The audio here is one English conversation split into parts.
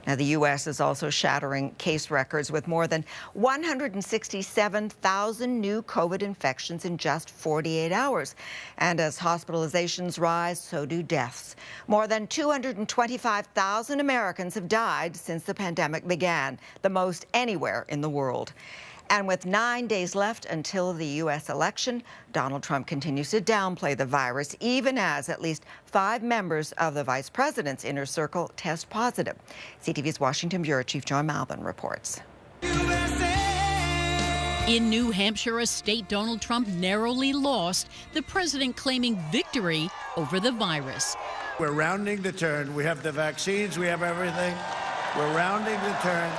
Now, the U.S. is also shattering case records with more than 167,000 new COVID infections in just 48 hours. And as hospitalizations rise, so do deaths. More than 225,000 Americans have died since the pandemic began, the most anywhere in the world. And with 9 days left until the U.S. election, Donald Trump continues to downplay the virus, even as at least 5 members of the vice president's inner circle test positive. CTV's Washington Bureau Chief John Malvin reports. In New Hampshire, a state Donald Trump narrowly lost, the president claiming victory over the virus. We're rounding the turn. We have the vaccines. We have everything. We're rounding the turn.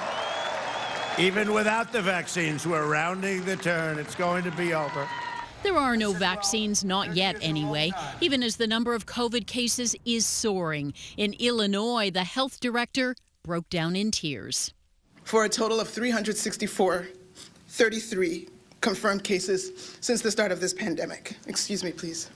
Even without the vaccines, we're rounding the turn. It's going to be over. There are no vaccines, not yet anyway, even as the number of COVID cases is soaring. In Illinois, the health director broke down in tears. For a total of 33 confirmed cases since the start of this pandemic. Excuse me, please.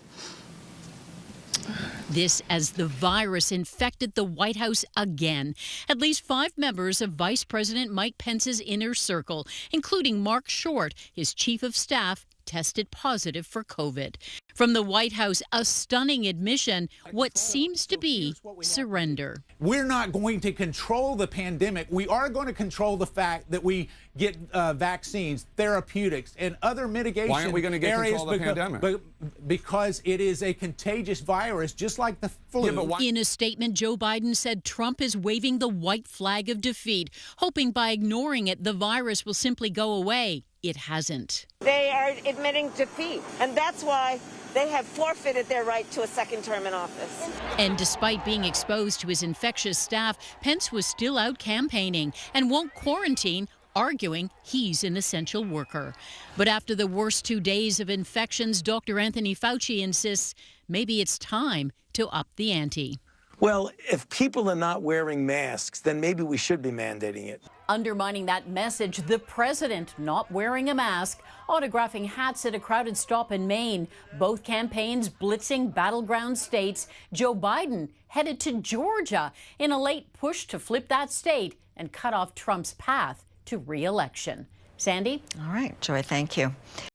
This as the virus infected the White House again. At least 5 members of Vice President Mike Pence's inner circle, including Mark Short, his chief of staff, tested positive for COVID. From the White House, a stunning admission, what seems to be surrender. We're not going to control the pandemic. We are going to control the fact that we get vaccines, therapeutics, and other mitigation areas. Why aren't we going to get control of the pandemic? Because it is a contagious virus, just like the flu. Yeah, in a statement, Joe Biden said Trump is waving the white flag of defeat, hoping by ignoring it, the virus will simply go away. It hasn't. They are admitting defeat, and that's why they have forfeited their right to a second term in office. And despite being exposed to his infectious staff, Pence was still out campaigning and won't quarantine, arguing he's an essential worker. But after the worst 2 days of infections, Dr. Anthony Fauci insists maybe it's time to up the ante. Well, if people are not wearing masks, then maybe we should be mandating it. Undermining that message, the president not wearing a mask, autographing hats at a crowded stop in Maine. Both campaigns blitzing battleground states. Joe Biden headed to Georgia in a late push to flip that state and cut off Trump's path to re-election. Sandy? All right, Joy, thank you.